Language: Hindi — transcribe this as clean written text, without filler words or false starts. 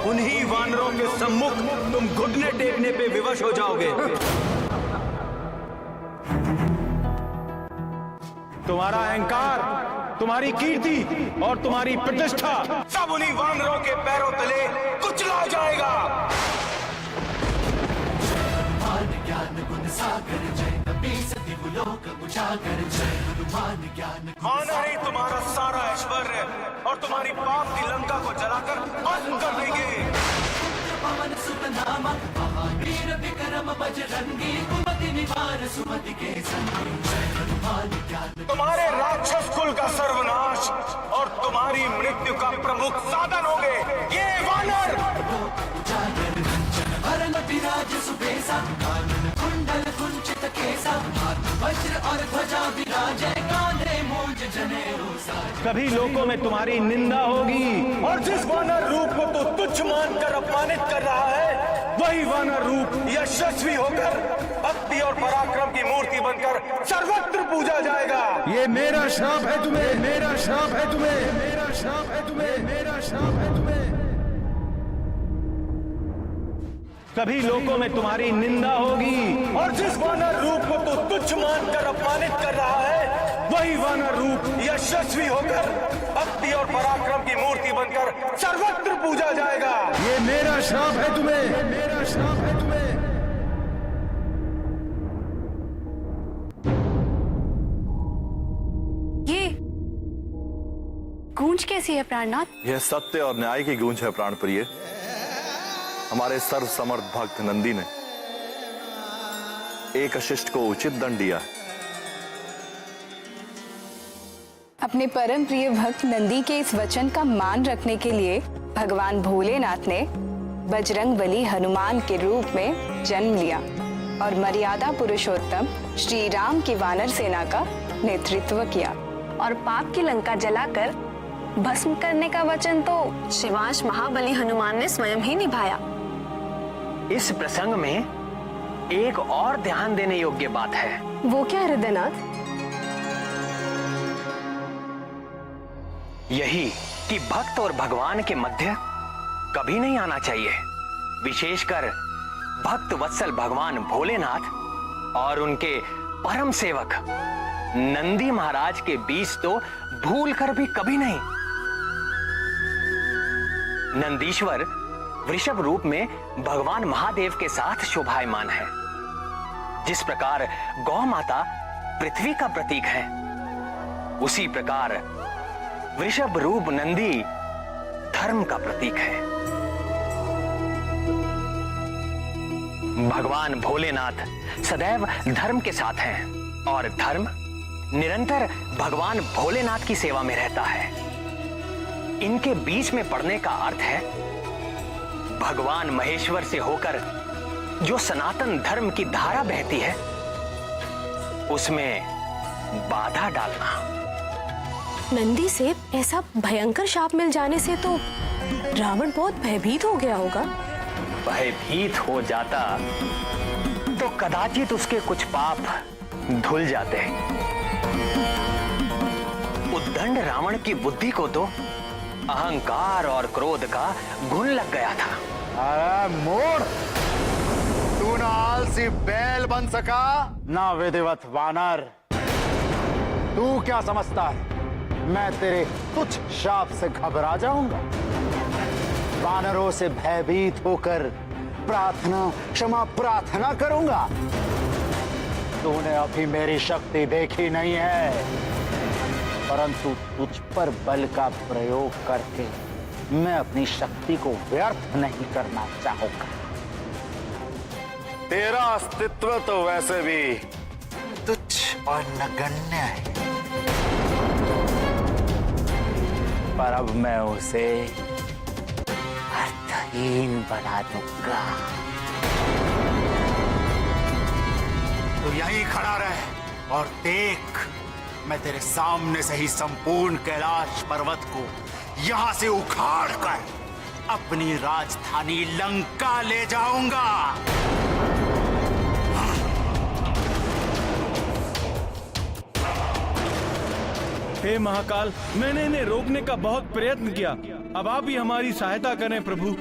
उन्हीं वानरों के सम्मुख तुम घुटने टेकने पे विवश हो जाओगे। तुम्हारा अहंकार, तुम्हारी कीर्ति और तुम्हारी प्रतिष्ठा सब उन्हीं वानरों के पैरों तले कुचला जाएगा। वानर ही तुम्हारा सारा ऐश्वर्य और तुम्हारी पाप की लंका को जलाकर भस्म कर देंगे। तुम्हारे राक्षस कुल का सर्वनाश और तुम्हारी मृत्यु का प्रमुख साधन होंगे ये वानर। कभी लोगों में तुम्हारी निंदा होगी, और जिस वानर रूप को तो तुच्छ मानकर अपमानित कर रहा है, वही वानर रूप यशस्वी होकर भक्ति और पराक्रम की मूर्ति बनकर सर्वत्र पूजा जाएगा। ये मेरा श्राप है तुम्हें, मेरा श्राप है तुम्हें, मेरा श्राप है तुम्हें, मेरा श्राप है तुम्हें। कभी लोगों में तुम्हारी निंदा होगी, और जिस वानर रूप को तो तुच्छ मानकर अपमानित कर रहा है, वही वानर रूप यशस्वी होकर भक्ति और पराक्रम की मूर्ति बनकर सर्वत्र पूजा जाएगा। ये मेरा श्राप है तुम्हें, मेरा श्राप है तुम्हें। ये गूंज कैसी है प्राणनाथ? यह सत्य और न्याय की गूंज है प्राणप्रिय। हमारे सर्व समर्थ भक्त नंदी ने एक अशिष्ट को उचित दंड दिया है। अपने परम प्रिय भक्त नंदी के इस वचन का मान रखने के लिए भगवान भोलेनाथ ने बजरंगबली हनुमान के रूप में जन्म लिया और मर्यादा पुरुषोत्तम श्री राम की वानर सेना का नेतृत्व किया। और पाप की लंका जलाकर भस्म करने का वचन तो शिवांश महाबली हनुमान ने स्वयं ही निभाया। इस प्रसंग में एक और ध्यान देने योग्य बात है। वो क्या हृदयनाथ? यही कि भक्त और भगवान के मध्य कभी नहीं आना चाहिए। विशेषकर भक्त वत्सल भगवान भोलेनाथ और उनके परम सेवक नंदी महाराज के बीच तो भूल कर भी कभी नहीं। नंदीश्वर वृषभ रूप में भगवान महादेव के साथ शोभायमान है। जिस प्रकार गौ माता पृथ्वी का प्रतीक है, उसी प्रकार वृषभ रूप नंदी धर्म का प्रतीक है। भगवान भोलेनाथ सदैव धर्म के साथ हैं और धर्म निरंतर भगवान भोलेनाथ की सेवा में रहता है। इनके बीच में पड़ने का अर्थ है भगवान महेश्वर से होकर जो सनातन धर्म की धारा बहती है उसमें बाधा डालना। नंदी से ऐसा भयंकर शाप मिल जाने से तो रावण बहुत भयभीत हो गया होगा। भयभीत हो जाता तो कदाचित उसके कुछ पाप धुल जाते। उद्दंड रावण की बुद्धि को तो अहंकार और क्रोध का गुण लग गया था। अरे मोड़, तू ना आलसी बैल बन सका ना विधिवत वानर। तू क्या समझता है मैं तेरे तुच्छ शाप से घबरा जाऊंगा? वानरों से भयभीत होकर प्रार्थना क्षमा प्रार्थना करूंगा। तूने अभी मेरी शक्ति देखी नहीं है, परंतु तुझ पर बल का प्रयोग करके मैं अपनी शक्ति को व्यर्थ नहीं करना चाहूंगा। तेरा अस्तित्व तो वैसे भी तुच्छ और नगण्य है, पर अब मैं उसे अर्थहीन बना दूंगा। तो यहीं खड़ा रह और देख, मैं तेरे सामने से ही संपूर्ण कैलाश पर्वत को यहां से उखाड़ कर अपनी राजधानी लंका ले जाऊंगा। हे महाकाल, मैंने इन्हें रोकने का बहुत प्रयत्न किया, अब आप ही हमारी सहायता करें प्रभु।